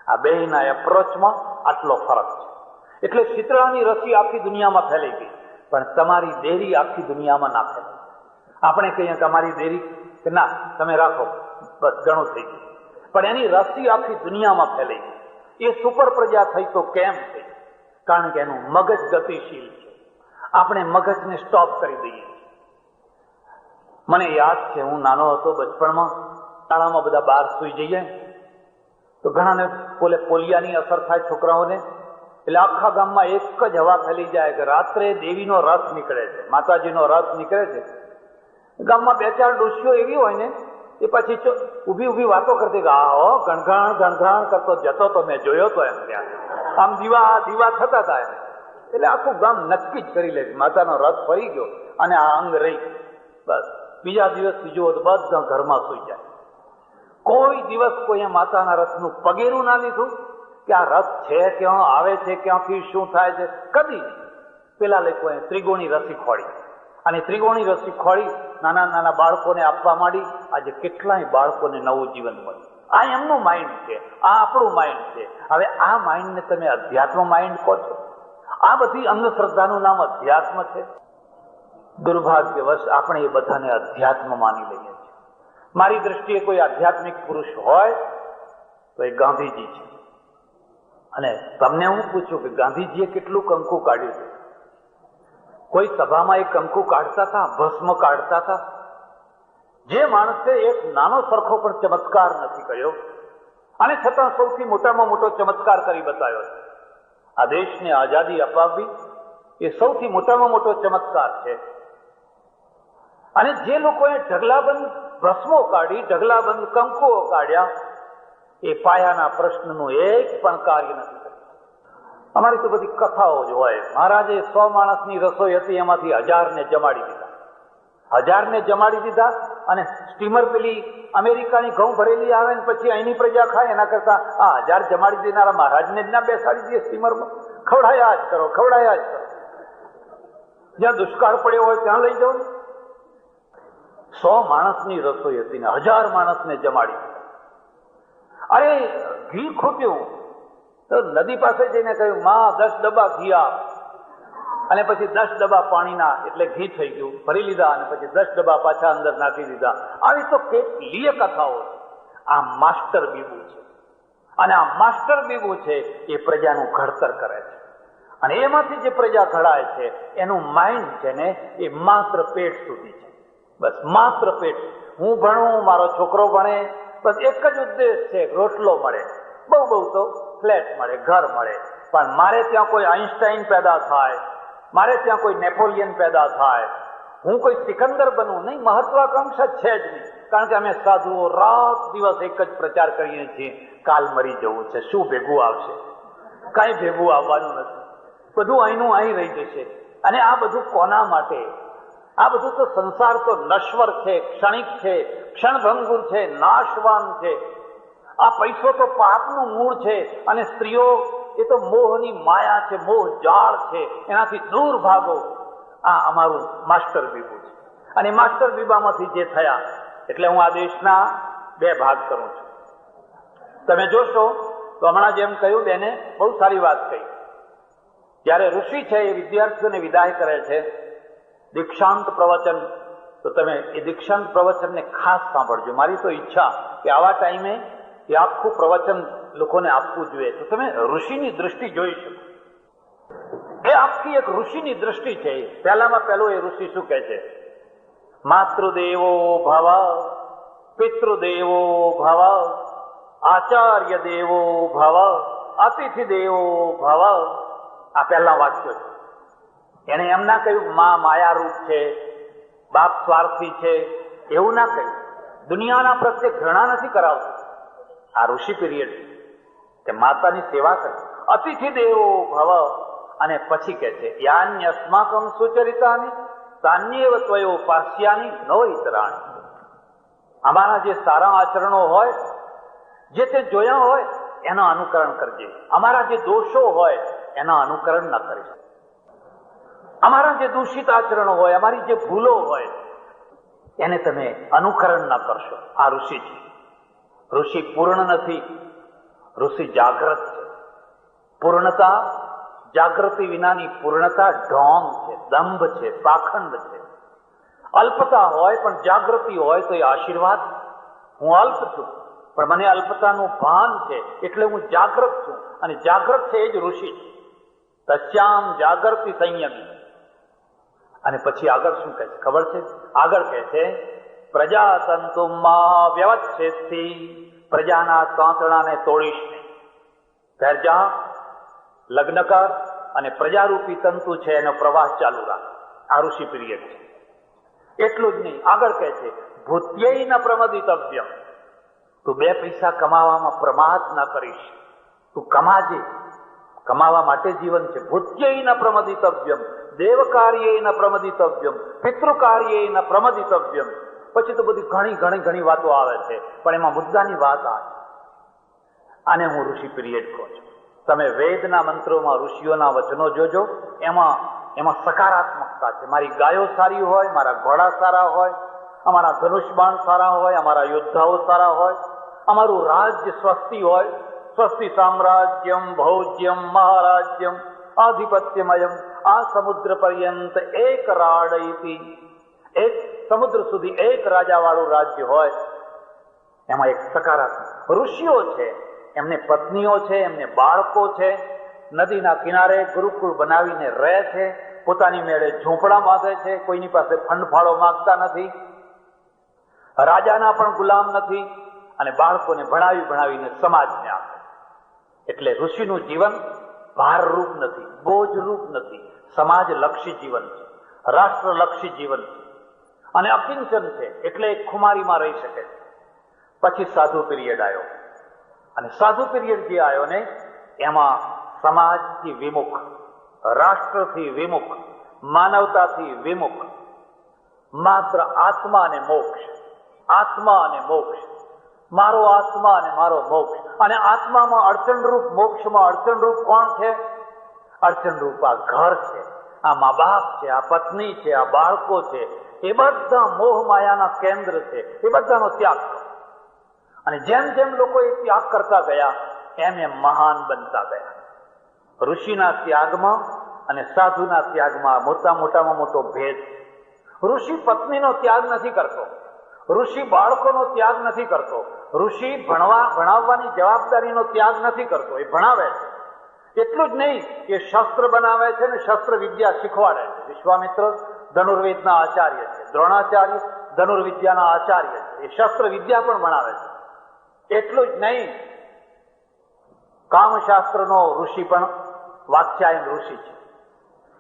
આ બેયના એપ્રોચમાં આટલો ફરક છે. એટલે શીતળાની રસી આખી દુનિયામાં ફેલાઈ ગઈ, પણ તમારી દેરી આખી દુનિયામાં ના ફેલાય. આપણે કહીએ તમારી દેરી કે ના તમે રાખો, બસ ઘણું થઈ ગયું, પણ એની રસી આખી દુનિયામાં ફેલાઈ ગઈ. એ સુપર પ્રજા થઈ તો કેમ થઈ? કારણ કે એનું મગજ ગતિશીલ છે. આપણે મગજને સ્ટોપ કરી દઈએ. મને યાદ છે, હું નાનો હતો બચપણમાં, શાળામાં બધા બહાર સુઈ જઈએ તો ઘણાને પોલિયાની અસર થાય છોકરાઓને, એટલે આખા ગામમાં એક જ હવા ફેલી જાય કે રાત્રે દેવીનો રથ નીકળે છે, માતાજીનો રથ નીકળે છે. ગામમાં 2-4 ડોશીઓ એવી હોય ને, એ પછી ઊભી ઊભી વાતો કરતી કે આ હો ગણગણ ગણગણ કરતો જતો તો મેં જોયો તો એમ, ત્યાં આમ દીવા થતા હતા એમ. એટલે આખું ગામ નક્કી જ કરી લે માતાનો રથ ફરી ગયો અને આ અંગ રહી. બસ બીજા દિવસથી જુઓ તો બધા ઘરમાં સુઈ જાય. કોઈ દિવસ કોઈએ માતાના રથનું પગેરું ના લીધું કે આ રથ છે ક્યાં, આવે છે ક્યાંથી, શું થાય છે, કદી. પેલા લોકોએ ત્રિગોણી રસી ખોળી, અને ત્રિગોણી રસી ખોળી નાના નાના બાળકોને આપવા માંડી. આજે કેટલાય બાળકોને નવું જીવન મળ્યું. આ એમનું માઇન્ડ છે, આ આપણું માઇન્ડ છે. હવે આ માઇન્ડને તમે અધ્યાત્મ માઇન્ડ કહો છો. આ બધી અંધશ્રદ્ધાનું નામ અધ્યાત્મ છે. દુર્ભાગ્યવશ આપણે એ બધાને અધ્યાત્મ માની લઈએ છીએ. મારી દ્રષ્ટિએ કોઈ આધ્યાત્મિક પુરુષ હોય તો એ ગાંધીજી છે. અને તમને હું પૂછું કે ગાંધીજીએ કેટલું કંકુ કાઢ્યું છે? કોઈ સભામાં એક કંકુ કાઢતા હતા, ભસ્મ કાઢતા હતા? જે માણસે એક નાનો સરખો પણ ચમત્કાર નથી કર્યો, અને છતાં સૌથી મોટામાં મોટો ચમત્કાર કરી બતાવ્યો છે. આ દેશને આઝાદી અપાવવી એ સૌથી મોટામાં મોટો ચમત્કાર છે. અને જે લોકોએ ઢગલાબંધ ભસ્મો કાઢી, ઢગલાબંધ કંકુઓ કાઢ્યા, એ પાયાના પ્રશ્નનું એક પણ કાર્ય નથી કર્યું. અમારી તો બધી કથાઓ જ હોય. મહારાજે 100 માણસની રસોઈ હતી, એમાંથી 1000ને જમાડી દીધા. 1000ને જમાડી દીધા, અને સ્ટીમર પેલી અમેરિકાની ઘઉં ભરેલી આવે ને પછી અહીંની પ્રજા ખાય, એના કરતા આ 1000 જમાડી દેનારા મહારાજને જ ના બેસાડી દઈએ સ્ટીમરમાં. ખવડાયા જ કરો, ખવડાયા જ કરો. જ્યાં દુષ્કાળ પડ્યો હોય ત્યાં લઈ જાઓ. 100 માણસની રસોઈ હતી ને 1000 માણસને જમાડી. અરે ઘી ખૂટ્યું તો નદી પાસે જઈને કહ્યું, માં 10 ડબ્બા ઘી આપ. અને પછી 10 ડબ્બા પાણીના, એટલે ઘી થઈ ગયું, ભરી લીધા, અને પછી 10 ડબ્બા પાછા અંદર નાખી દીધા. આવી તો કેટલીય કથાઓ છે. આ માસ્ટર બીબુ છે, અને આ માસ્ટર બીબુ છે એ પ્રજાનું ઘડતર કરે છે. અને એમાંથી જે પ્રજા ઘડાય છે એનું માઇન્ડ છે ને એ માત્ર પેટ સુધી છે. બસ માત્ર પેટ. હું ભણું, મારો છોકરો ભણે, બસ એક જ ઉદ્દેશ છે, રોટલો મળે, બહુ બહુ તો ફ્લેટ મળે, ઘર મળે. પણ મારે ત્યાં કોઈ આઈન્સ્ટાઈન પેદા થાય, મારે ત્યાં કોઈ નેપોલિયન પેદા થાય, હું કોઈ સિકંદર બનવું નહીં. મહત્વાકાંક્ષા છે જ નહીં. કારણ કે અમે સાધુઓ રાત દિવસ એક જ પ્રચાર કરીએ છીએ, કાલ મરી જવું છે, શું ભેગું આવશે? કાંઈ ભેગું આવવાનું નથી. બધું અહીંનું અહીં રહી જશે. અને આ બધું કોના માટે? આ બધું તો સંસાર તો નશ્વર છે, ક્ષણિક છે, ક્ષણભંગુર છે, નાશવાન છે. આ પૈસો તો પાપનું મૂળ છે, અને સ્ત્રીઓ એ તો મોહની માયા છે, મોહ જાળ છે. એનાથી દૂર ભાગો. આ અમારું માસ્ટર બીબુ છે. અને માસ્ટર બીબામાંથી જે થયા, એટલે હું આ દેશના 2 ભાગ કરું છું. તમે જોશો તો હમણાં જેમ કહ્યું બેને બહુ સારી વાત કહી. જ્યારે ઋષિ છે એ વિદ્યાર્થીઓને વિદાય કરે છે, દીક્ષાંત પ્રવચન, તો તમે એ દીક્ષાંત પ્રવચનને ખાસ સાંભળજો. મારી તો ઈચ્છા કે આવા ટાઈમે એ આખું પ્રવચન લોકોને આપવું જોઈએ, તો તમે ઋષિની દૃષ્ટિ જોઈ શકો. એ આખી એક ઋષિની દૃષ્ટિ છે. પહેલામાં પહેલું એ ઋષિ શું કહે છે? માતૃદેવો ભવ, પિતૃદેવો ભવ, આચાર્ય દેવો ભવ, અતિથિ દેવો ભવ. આ પહેલા વાક્યો છે. એને એમ ના કહ્યું માં માયારૂપ છે, બાપ સ્વાર્થી છે, એવું ના કહ્યું. દુનિયાના પ્રત્યે ઘૃણા નથી કરાવતું. આ ઋષિ પીરિયડ કે માતાની સેવા કરે. અતિથિ દેવો ભવ. અને પછી કહે છે યાન્ય અસ્માકમ સુચરિતાની તાન્યેવ ત્વયો પાસ્યાની નો ઇતરાણી. અમારા જે સારા આચરણો હોય, જે તે જોયા હોય એનું અનુકરણ કરજે. અમારા જે દોષો હોય એના અનુકરણ ન કરીશ. અમારા જે દૂષિત આચરણો હોય, અમારી જે ભૂલો હોય એને તમે અનુકરણ ન કરશો. આ ઋષિ છે. ઋષિ પૂર્ણ નથી. ઋષિ જાગ્રત છે. પૂર્ણતા, જાગૃતિ વિનાની પૂર્ણતા ઢોંગ છે, દંભ છે, પાખંડ છે. અલ્પતા હોય પણ જાગૃતિ હોય તો એ આશીર્વાદ. હું અલ્પ છું પણ મને અલ્પતાનું ભાન છે એટલે હું જાગૃત છું, અને જાગૃત છે એ જ ઋષિ છે. તસ્યામ જાગૃતિ સંયમી. અને પછી આગળ શું કહે છે ખબર છે? આગળ કહે છે પ્રજાતંતુમાં વ્યવચ્છેદથી, પ્રજાના તાંતણાને તોડીશ નહીં. ઘેર જા, લગ્ન કર અને પ્રજારૂપી તંતુ છે એનો પ્રવાસ ચાલુ રાખ. આ ઋષિ પિરિયડ છે. એટલું જ નહીં, આગળ કહે છે ભૂત્યૈ ન પ્રમદિતવ્યમ. તું બે પૈસા કમાવામાં પ્રમાદ ન કરીશ. તું કમાજે, કમાવા માટે જીવન છે. ભૂત્યૈ ન પ્રમદિતવ્યમ, દેવ કાર્યે ન પ્રમદિતવ્યમ, પિતૃ કાર્યે ન પ્રમદિતવ્યમ. પછી તો બધી ઘણી વાતો આવે છે, પણ એમાં મુદ્દાની વાત આ છે. આને હું ઋષિ પિરિયડ કહું છું. તમે વેદના મંત્રોમાં ઋષિઓના વચનો જોજો, એમાં સકારાત્મકતા છે. મારી ગાયો સારી હોય, મારા ઘોડા સારા હોય, અમારા ધનુષબાણ સારા હોય, અમારા યોદ્ધાઓ સારા હોય, અમારું રાજ્ય સ્વસ્તિ હોય. સ્વસ્તિ સામ્રાજ્યમ ભૌજ્યમ મહારાજ્યમ આધિપત્યમયમ. આ સમુદ્ર પર્યંત એક રાડૈતી, એક સમુદ્ર સુધી એક રાજાવાળું રાજ્ય હોય. એમાં એક સકારાત્મક ઋષિઓ છે, એમને પત્નીઓ છે, એમને બાળકો છે, નદીના કિનારે ગુરુકુળ બનાવીને રહે છે, પોતાની મેળે ઝૂંપડા બાંધે છે, કોઈની પાસે ફંડફાળો માંગતા નથી, રાજાના પણ ગુલામ નથી, અને બાળકોને ભણાવીને સમાજને આપે. એટલે ઋષિનું જીવન ભારરૂપ નથી, બોજરૂપ નથી, સમાજલક્ષી જીવન છે, રાષ્ટ્રલક્ષી જીવન છે, અને અકિંચન છે. એટલે એક ખુમારીમાં રહી શકે. પછી સાધુ પિરિયડ આવ્યો, અને સાધુ પિરિયડ જે આવ્યો ને એમાં સમાજથી વિમુખ, રાષ્ટ્રથી વિમુખ, માનવતાથી વિમુખ, માત્ર આત્મા અને મોક્ષ, આત્મા અને મોક્ષ, મારો આત્મા અને મારો મોક્ષ. અને આત્મામાં અડચણરૂપ, મોક્ષમાં અડચણરૂપ કોણ છે? અડચણરૂપ આ ઘર છે, આ મા બાપ છે, આ પત્ની છે, આ બાળકો છે. એ બધા મોહ માયાના કેન્દ્ર છે. એ બધાનો ત્યાગ કરો. અને જેમ જેમ લોકો એ ત્યાગ કરતા ગયા એમ મહાન બનતા ગયા. ઋષિના ત્યાગમાં અને સાધુના ત્યાગમાં મોટામાં મોટો ભેદ. ઋષિ પત્નીનો ત્યાગ નથી કરતો, ઋષિ બાળકોનો ત્યાગ નથી કરતો, ઋષિ ભણાવવાની જવાબદારીનો ત્યાગ નથી કરતો. એ ભણાવે છે. એટલું જ નહીં, એ શસ્ત્ર બનાવે છે ને શસ્ત્ર વિદ્યા શીખવાડે છે. વિશ્વામિત્ર ધનુર્વેદના આચાર્ય છે, દ્રોણાચાર્ય ધનુર્વિદ્યાના આચાર્ય છે. એ શસ્ત્ર વિદ્યા પણ ભણાવે છે. એટલું જ નહીં, કામશાસ્ત્રનો ઋષિ પણ વાત્સ્યાયન ઋષિ છે.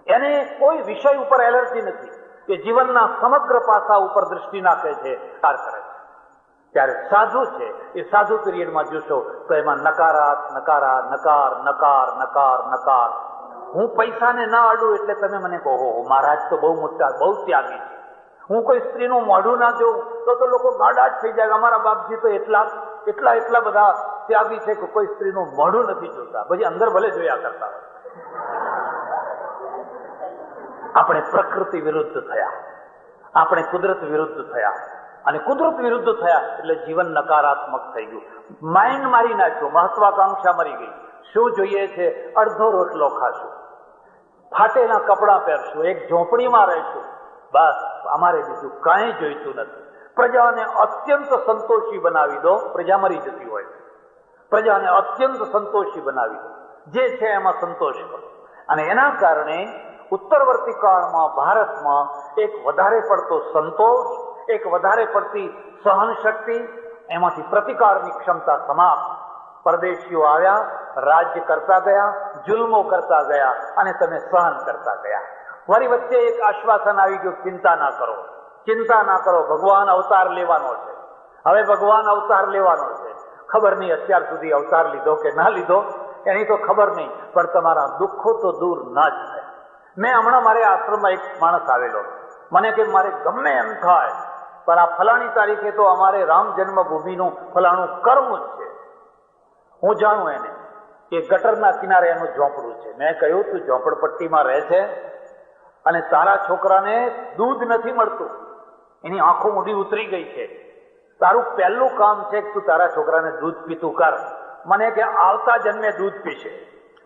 એને કોઈ વિષય ઉપર એલર્જી નથી, કે જીવનના સમગ્ર પાસા ઉપર દૃષ્ટિ નાખે છે, કાર કરે છે. ત્યારે સાધુ છે, એ સાધુ પિરિયડમાં જોશો તો એમાં નકારાત નકાર નકાર. હું પૈસાને ના અડું એટલે તમે મને કહો મહારાજ તો બહુ મોટા, બહુ ત્યાગી છે. હું કોઈ સ્ત્રીનું મોઢું ના જોઉં તો લોકો ગાડા જ થઈ જાય. અમારા બાપજી તો એટલા બધા ત્યાગી છે કે કોઈ સ્ત્રીનું મોઢું નથી જોતા, પછી અંદર ભલે જોયા કરતા હોય. આપણે પ્રકૃતિ વિરુદ્ધ થયા, આપણે કુદરત વિરુદ્ધ થયા, અને કુદરત વિરુદ્ધ થયા એટલે જીવન નકારાત્મક થઈ ગયું. માઇન્ડ મારી નાખ્યું, મહત્વાકાંક્ષા મરી ગઈ. શું જોઈએ છે? અડધો રોટલો ખાશું, ફાટેલા કપડાં પહેરશું, એક ઝોંપડીમાં રહીશું, બસ. અમારે બીજું કાંઈ જોઈતું નથી. પ્રજાને અત્યંત સંતોષી બનાવી દો, પ્રજા મરી જતી હોય. પ્રજાને અત્યંત સંતોષી બનાવી દો, જે છે એમાં સંતોષ કરો. અને એના કારણે ઉત્તરવર્તી કાળમાં ભારતમાં એક વધારે પડતો સંતોષ, એક વધારે પડતી સહન શક્તિ, એમાંથી પ્રતિકારની ક્ષમતા સમાપ્ત. પરદેશીઓ આવ્યા, રાજ્ય કરતા ગયા, જુલ્મો કરતા ગયા, અને તમે સહન કરતા ગયા. વળી વચ્ચે એક આશ્વાસન આવી ગયું, ચિંતા ના કરો, ચિંતા ના કરો, ભગવાન અવતાર લેવાનો છે. હવે ભગવાન અવતાર લેવાનો છે. ખબર નહીં અત્યાર સુધી અવતાર લીધો કે ના લીધો, એની તો ખબર નહીં, પણ તમારા દુઃખો તો દૂર ના જ થાય. મેં હમણાં મારે આશ્રમમાં એક માણસ આવેલો, મને કે મારે ગમે એમ થાય પણ આ ફલાણી તારીખે તો અમારે રામ જન્મભૂમિનું ફલાણું કરવું જ છે. હું જાણું એને કે ગટરના કિનારે એનું ઝોંપડું છે. મેં કહ્યું તું ઝોંપડપટ્ટીમાં રહે છે અને તારા છોકરાને દૂધ નથી મળતું, એની આંખો મૂડી ઉતરી ગઈ છે. તારું પહેલું કામ છે કે તું તારા છોકરાને દૂધ પીતું કર. મને કે આવતા જન્મે દૂધ પીશે,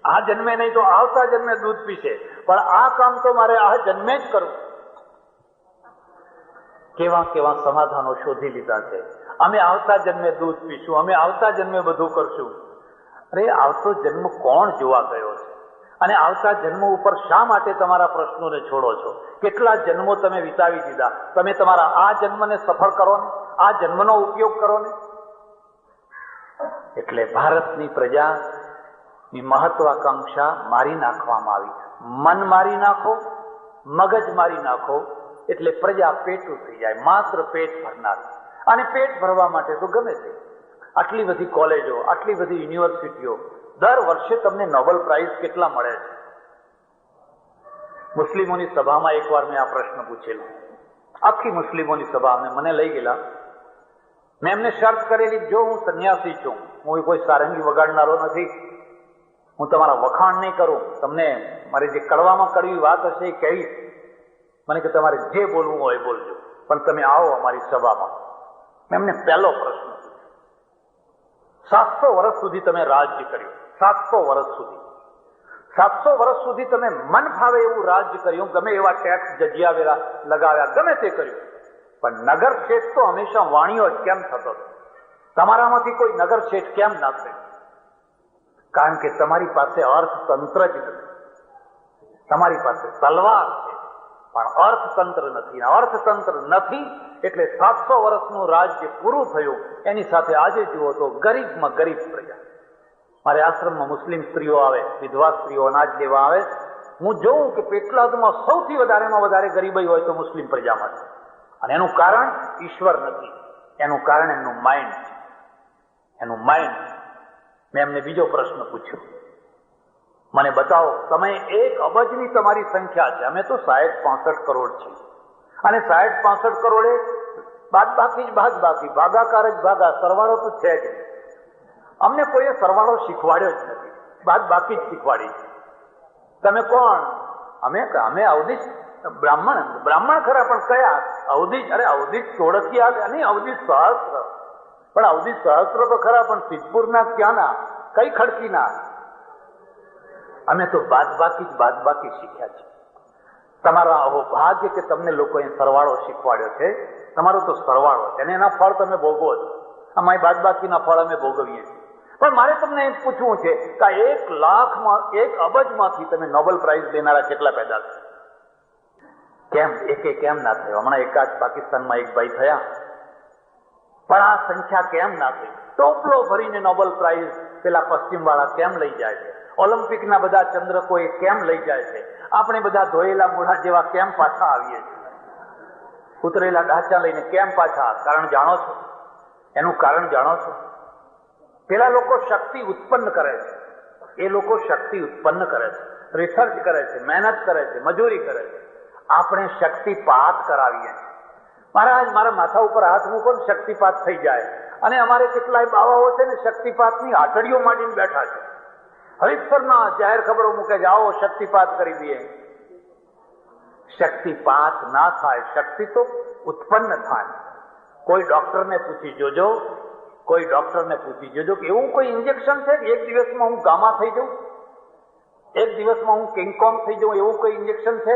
આ જન્મે નહીં તો આવતા જન્મે દૂધ પીશે, પણ આ કામ તો મારે આ જન્મે જ કરવું. કેવા કેવા સમાધાનો શોધી લીધા છે. અમે આવતા જન્મે દૂધ પીશું, અમે આવતા જન્મે બધું કરશું. અરે આવતો જન્મ કોણ જોવા ગયો છે? અને આવતા જન્મ ઉપર શા માટે તમારા પ્રશ્નોને છોડો છો? કેટલા જન્મો તમે વિતાવી દીધા. તમે તમારા આ જન્મને સફળ કરો ને, આ જન્મનો ઉપયોગ કરો ને. એટલે ભારતની પ્રજાની મહત્વાકાંક્ષા મારી નાખવામાં આવી. મન મારી નાખો, મગજ મારી નાખો, એટલે પ્રજા પેટું થઈ જાય, માત્ર પેટ ભરનાર. અને પેટ ભરવા માટે તો ગમે તે. આટલી બધી કોલેજો, આટલી બધી યુનિવર્સિટીઓ, દર વર્ષે તમને નોબેલ પ્રાઇઝ કેટલા મળે છે? મુસ્લિમોની સભામાં એકવાર મેં આ પ્રશ્ન પૂછેલો. આખી મુસ્લિમોની સભા મને લઈ ગયેલા. મેં એમને શરત કરેલી, જો હું સંન્યાસી છું, હું કોઈ સારંગી વગાડનારો નથી, હું તમારા વખાણ નહીં કરું, તમને મારી જે કડવામાં કડવી વાત હશે એ કહીશ, મને કે તમારે જે બોલવું હોય બોલજો, પણ તમે આવો અમારી સભામાં. મેં એમને પહેલો પ્રશ્ન પૂછ્યો, 700 વર્ષ સુધી તમે રાજ્ય કર્યું, 700 વર્ષ સુધી, 700 વર્ષ સુધી તમે મન ફાવે એવું રાજ્ય કર્યું, ગમે એવા ટેક્સ જજિયા વેરા લગાવ્યા, ગમે તે કર્યું, પણ નગર શેઠ તો હંમેશા વાણીઓ જ કેમ થતો? તમારામાંથી કોઈ નગર શેઠ કેમ ના થયું? કારણ કે તમારી પાસે અર્થતંત્ર જ નથી. તમારી પાસે તલવાર છે પણ અર્થતંત્ર નથી. અર્થતંત્ર નથી એટલે 700 વર્ષનું રાજ્ય પૂરું થયું. એની સાથે આજે જુઓ તો ગરીબમાં ગરીબ પ્રજા. મારે આશ્રમમાં મુસ્લિમ સ્ત્રીઓ આવે, વિધવા સ્ત્રીઓ અનાજ લેવા આવે, હું જોઉં કે પેટલાદમાં સૌથી વધારેમાં વધારે ગરીબાઈ હોય તો મુસ્લિમ પ્રજામાં છે. અને એનું કારણ ઈશ્વર નથી, એનું કારણ એમનું માઇન્ડ છે. એનું માઇન્ડ. મેં એમને બીજો પ્રશ્ન પૂછ્યો, મને બતાવો, તમે 1 અબજની તમારી સંખ્યા છે, અમે તો 60-65 કરોડ છીએ, અને 60-65 કરોડે બાદ બાકી જ બાદ બાકી, ભાગાકાર જ ભાગા, સરવાળો તો છે જ. અમને કોઈએ સરવાળો શીખવાડ્યો જ નથી, બાદ બાકી જ શીખવાડી છે. તમે કોણ? અમે અવધિશ બ્રાહ્મણ ખરા, પણ કયા અવધિશ? અરે અવધિશ ચોળકિયા નહીં, અવધિશ સહસ્ત્ર. પણ અવધિશ સહસ્ત્ર તો ખરા, પણ સિદ્ધપુરના ક્યાંના, કઈ ખડકીના? અમે તો બાદ બાકી શીખ્યા છે. તમારા આવો ભાગ્ય કે તમને લોકોએ સરવાળો શીખવાડ્યો છે. તમારો તો સરવાળો છે અને એના ફળ તમે ભોગવો છો. અમારી બાદ બાકીના ફળ અમે ભોગવીએ છીએ. પણ મારે તમને એમ પૂછવું છે કે 1 લાખમાં 1 અબજમાંથી તમે નોબેલ પ્રાઇઝ લેનારા કેટલા પેદા છે? કેમ કેમ ના થયો? હમણાં એકાદ પાકિસ્તાનમાં એક ભાઈ થયા, પણ આ સંખ્યા કેમ ના થઈ? ટોપલો ભરીને નોબેલ પ્રાઇઝ પેલા પશ્ચિમ વાળા કેમ લઈ જાય છે? ઓલિમ્પિકના બધા ચંદ્રકો એ કેમ લઈ જાય છે? આપણે બધા ધોયેલા મોઢા જેવા કેમ પાછા આવીએ છીએ? ઉતરેલા ઢાંચા લઈને કેમ પાછા? કારણ જાણો છો? એનું કારણ જાણો છો? પેલા લોકો શક્તિ ઉત્પન્ન કરે છે, એ લોકો શક્તિ ઉત્પન્ન કરે છે, રિસર્ચ કરે છે, મહેનત કરે છે, મજૂરી કરે છે. આપણે શક્તિપાત કરાવીએ છીએ. મહારાજ મારા માથા ઉપર હાથ મૂકો ને શક્તિપાત થઈ જાય. અને અમારે કેટલાય બાવાઓ છે ને શક્તિપાતની હાટડીઓ માંડીને બેઠા છે. હરિશ્વરના જાહેર ખબરો મૂકે છે, આવો શક્તિપાત કરી દઈએ. શક્તિપાત ના થાય, શક્તિ તો ઉત્પન્ન થાય. કોઈ ડોક્ટરને પૂછી જોજો, કોઈ ડોક્ટરને પૂછી જોજો કે એવું કોઈ ઇન્જેક્શન છે કે 1 દિવસમાં હું ગામા થઈ જાઉં, 1 દિવસમાં હું કિંગકોંગ થઈ જાઉં, એવું કોઈ ઇન્જેક્શન છે?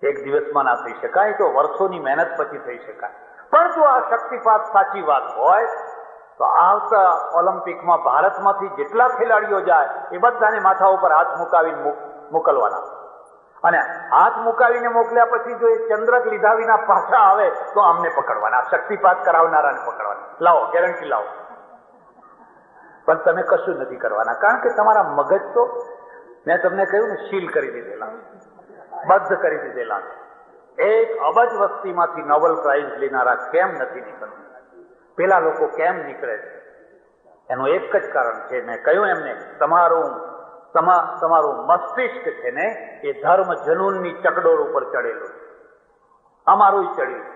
1 દિવસમાં ના થઈ શકાય, તો વર્ષોની મહેનત પછી થઈ શકાય. પણ જો આ શક્તિપાત સાચી વાત હોય તો આવતા ઓલિમ્પિકમાં ભારતમાંથી જેટલા ખેલાડીઓ જાય એ બધાને માથા ઉપર હાથ મુકાવીને મોકલવાના. અને હાથ મુકાવીને મોકલ્યા પછી જો એ ચંદ્રક લીધા વિના પાછા આવે તો અમને પકડવાના, શક્તિપાત કરાવનારાને પકડવાના. લાવો, ગેરંટી લાવો. પણ તમે કશું નથી કરવાના, કારણ કે તમારા મગજ તો મેં તમને કહ્યું ને, શીલ કરી દીધેલા, બંધ કરી દીધેલા છે. 1 અબજ વસ્તીમાંથી નોબેલ પ્રાઇઝ લેનારા કેમ નથી નીકળતા? પેલા લોકો કેમ નીકળે છે? એનું એક જ કારણ છે, મેં કહ્યું એમને, તમારું મસ્તિષ્ક છે ને એ ધર્મ જનૂનની ચકડોળ ઉપર ચડેલું છે. અમારું ચડ્યું છે,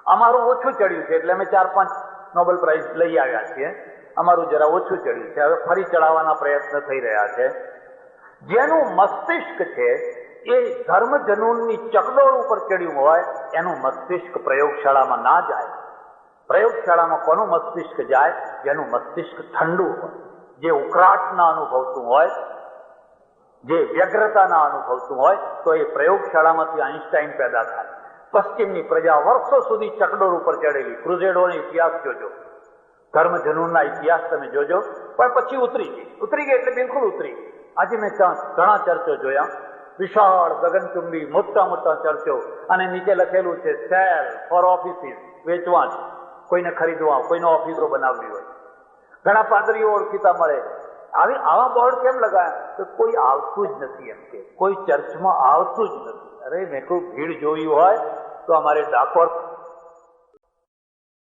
અમારું ઓછું ચડ્યું છે, એટલે અમે 4-5 નોબેલ પ્રાઇઝ લઈ આવ્યા છીએ. અમારું જરા ઓછું ચડ્યું છે, હવે ફરી ચડાવવાના પ્રયત્ન થઈ રહ્યા છે. જેનું મસ્તિષ્ક છે એ ધર્મ જનૂનની ચકડોળ ઉપર ચડ્યું હોય એનું મસ્તિષ્ક પ્રયોગશાળામાં ના જાય. પ્રયોગશાળામાં કોનું મસ્તિષ્ક જાય? જેનું મસ્તિષ્ક ઠંડુ હોય, જે ઉકળાટના અનુભવતું હોય, જે વ્યગ્રતાના અનુભવતું હોય, તો એ પ્રયોગશાળામાંથી આઈન્સ્ટાઈન પેદા થાય. પશ્ચિમની પ્રજા વર્ષો સુધી ચકડોળ ઉપર ચડેલી. ક્રુઝેડોનો ઇતિહાસ જોજો, ધર્મજનૂનના ઇતિહાસ તમે જોજો, પણ પછી ઉતરી ગઈ એટલે બિલકુલ ઉતરી ગઈ. આજે મેં ઘણા ચર્ચો જોયા, વિશાળ ગગનચુંબી મોટા મોટા ચર્ચો, અને નીચે લખેલું છે સેલ ફોર ઓફિસીસ, વેચવા છે, કોઈને ખરીદવા, કોઈને ઓફિસો બનાવવી હોય. ઘણા પાદરીઓ ઓળખીતા મળે. આવા બોર્ડ કેમ લગાયા? તો કોઈ આવતું જ નથી, એમ કે કોઈ ચર્ચમાં આવતું જ નથી. અરે મેં કોઈ ભીડ જોયું હોય તો અમારે ડાકોર